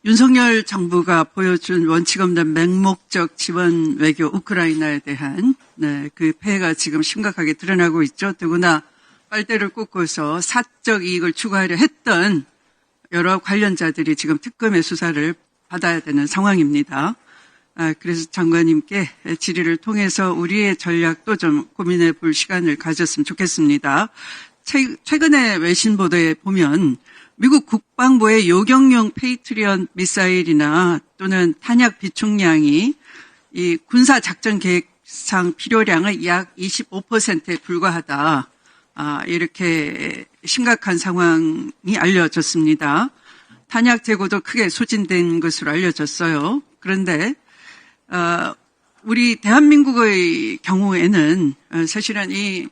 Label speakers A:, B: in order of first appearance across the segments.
A: 윤석열 정부가 보여준 원칙 없는 맹목적 지원 외교 우크라이나에 대한 그 폐해가 지금 심각하게 드러나고 있죠. 더구나 빨대를 꽂고서 사적 이익을 추구하려 했던 여러 관련자들이 지금 특검의 수사를 받아야 되는 상황입니다. 그래서 장관님께 질의를 통해서 우리의 전략도 좀 고민해 볼 시간을 가졌으면 좋겠습니다. 최근에 외신 보도에 보면 미국 국방부의 요격용 페이트리엇 미사일이나 또는 탄약 비축량이 이 군사 작전 계획상 필요량의 약 25%에 불과하다. 이렇게 심각한 상황이 알려졌습니다. 탄약 재고도 크게 소진된 것으로 알려졌어요. 그런데 우리 대한민국의 경우에는 사실은 이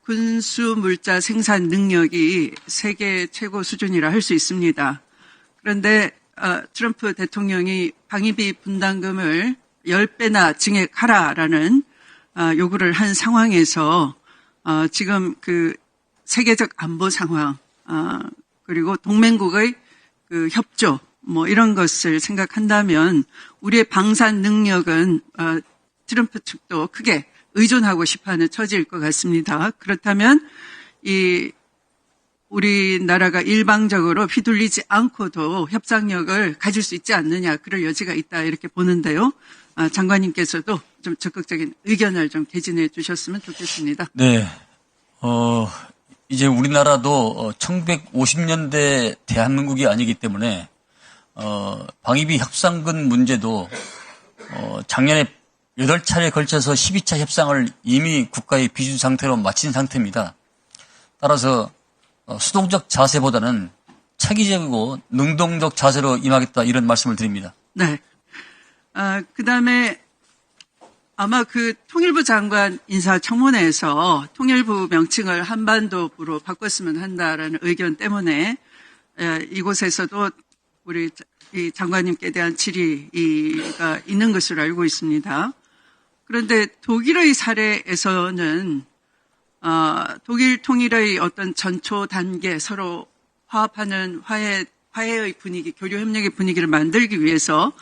A: 군수 물자 생산 능력이 세계 최고 수준이라 할 수 있습니다. 그런데 트럼프 대통령이 방위비 분담금을 10배나 증액하라라는 요구를 한 상황에서 지금 그 세계적 안보 상황 그리고 동맹국의 그 협조 뭐 이런 것을 생각한다면 우리의 방산 능력은 트럼프 측도 크게 의존하고 싶어하는 처지일 것 같습니다. 그렇다면 이 우리나라가 일방적으로 휘둘리지 않고도 협상력을 가질 수 있지 않느냐, 그럴 여지가 있다 이렇게 보는데요. 장관님께서도 좀 적극적인 의견을 좀 개진해 주셨으면 좋겠습니다.
B: 네, 이제 우리나라도 1950년대 대한민국이 아니기 때문에 방위비 협상금 문제도 작년에 8차례에 걸쳐서 12차 협상을 이미 국가의 비준 상태로 마친 상태입니다. 따라서 수동적 자세보다는 차기적이고 능동적 자세로 임하겠다 이런 말씀을 드립니다.
A: 네. 그다음에 아마 그 통일부 장관 인사청문회에서 통일부 명칭을 한반도부로 바꿨으면 한다라는 의견 때문에 이곳에서도 우리 이 장관님께 대한 질의가 있는 것으로 알고 있습니다. 그런데 독일의 사례에서는 독일 통일의 어떤 전초 단계 서로 화합하는 화해의 분위기, 교류 협력의 분위기를 만들기 위해서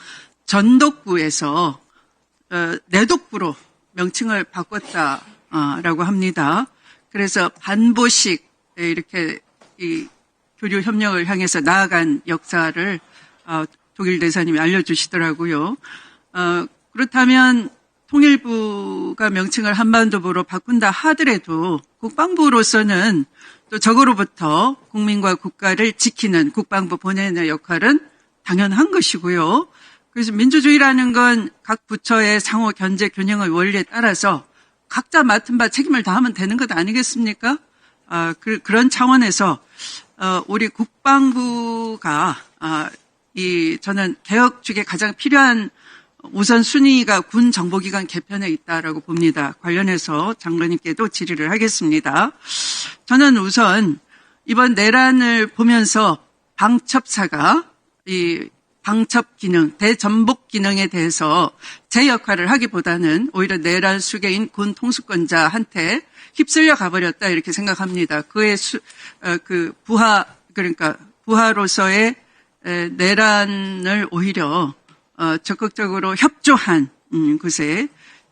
A: 전독부에서 내독부로 명칭을 바꿨다라고 합니다. 그래서 반보식 이렇게 이 교류 협력을 향해서 나아간 역사를 독일 대사님이 알려주시더라고요. 그렇다면 통일부가 명칭을 한반도부로 바꾼다 하더라도 국방부로서는 또 적으로부터 국민과 국가를 지키는 국방부 본연의 역할은 당연한 것이고요. 그래서 민주주의라는 건 각 부처의 상호 견제 균형의 원리에 따라서 각자 맡은 바 책임을 다하면 되는 것 아니겠습니까? 그런 차원에서 우리 국방부가 저는 개혁 중에 가장 필요한 우선 순위가 군 정보기관 개편에 있다라고 봅니다. 관련해서 장관님께도 질의를 하겠습니다. 저는 우선 이번 내란을 보면서 방첩사가 이 방첩 기능, 대전복 기능에 대해서 제 역할을 하기보다는 오히려 내란 수괴인 군 통수권자한테 휩쓸려 가버렸다 이렇게 생각합니다. 그의 그러니까 부하로서의 내란을 오히려 적극적으로 협조한 곳에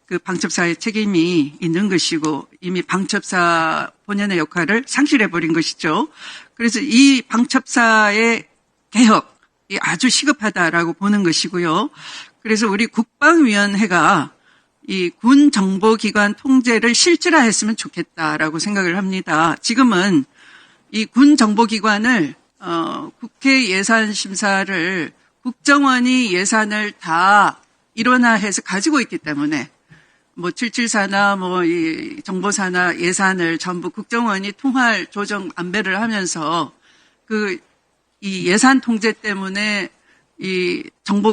A: 그 방첩사의 책임이 있는 것이고 이미 방첩사 본연의 역할을 상실해버린 것이죠. 그래서 이 방첩사의 개혁이 아주 시급하다라고 보는 것이고요. 그래서 우리 국방위원회가 이 군 정보기관 통제를 실질화했으면 좋겠다라고 생각을 합니다. 지금은 이 군 정보기관을 국회 예산 심사를 국정원이 예산을 다 일원화해서 가지고 있기 때문에 뭐 774나 뭐 이 정보사나 예산을 전부 국정원이 통할 조정 안배를 하면서 이 예산 통제 때문에 이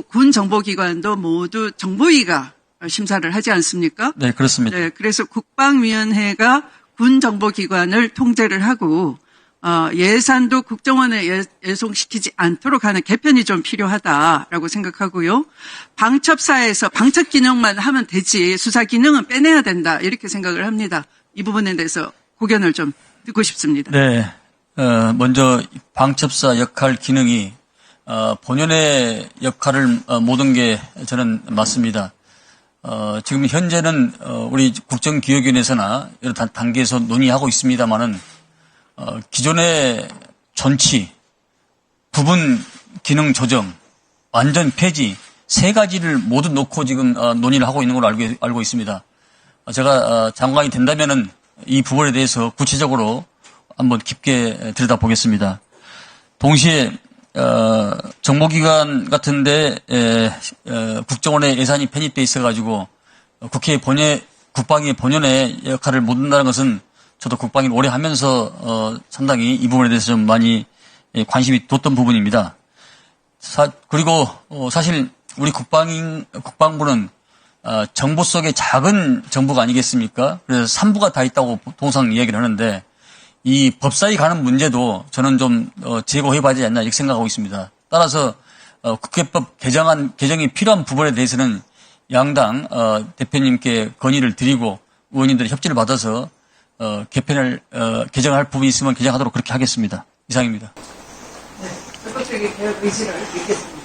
A: 군 정보기관도 모두 정보위가 심사를 하지 않습니까?
B: 네, 그렇습니다.
A: 네, 그래서 국방위원회가 군 정보기관을 통제를 하고 예산도 국정원에 예송시키지 않도록 하는 개편이 좀 필요하다라고 생각하고요. 방첩사에서 방첩 기능만 하면 되지 수사 기능은 빼내야 된다 이렇게 생각을 합니다. 이 부분에 대해서 고견을 좀 듣고 싶습니다.
B: 네, 먼저 방첩사 역할 기능이 본연의 역할을 모든 게 저는 맞습니다. 지금 현재는 우리 국정기획위원회에서나 여러 단계에서 논의하고 있습니다만은 기존의 존치, 부분 기능 조정, 완전 폐지 세 가지를 모두 놓고 지금 논의를 하고 있는 걸로 알고 있습니다. 제가 장관이 된다면은 이 부분에 대해서 구체적으로 한번 깊게 들여다보겠습니다. 동시에 정보기관 같은데 국정원의 예산이 편입돼 있어가지고 국회 국방위 본연의 역할을 못한다는 것은 저도 국방위를 오래 하면서 상당히 이 부분에 대해서 좀 많이 관심이 뒀던 부분입니다. 그리고 사실 우리 국방부는 정부 속의 작은 정부가 아니겠습니까? 그래서 3부가 다 있다고 통상 이야기를 하는데 이 법사위 가는 문제도 저는 좀 제고해봐야 되지 않나 이렇게 생각하고 있습니다. 따라서 국회법 개정이 필요한 부분에 대해서는 양당 대표님께 건의를 드리고 의원님들의 협조를 받아서 개정할 부분이 있으면 개정하도록 그렇게 하겠습니다. 이상입니다.
A: 네, 적극적인 개혁 의지를 믿겠습니다.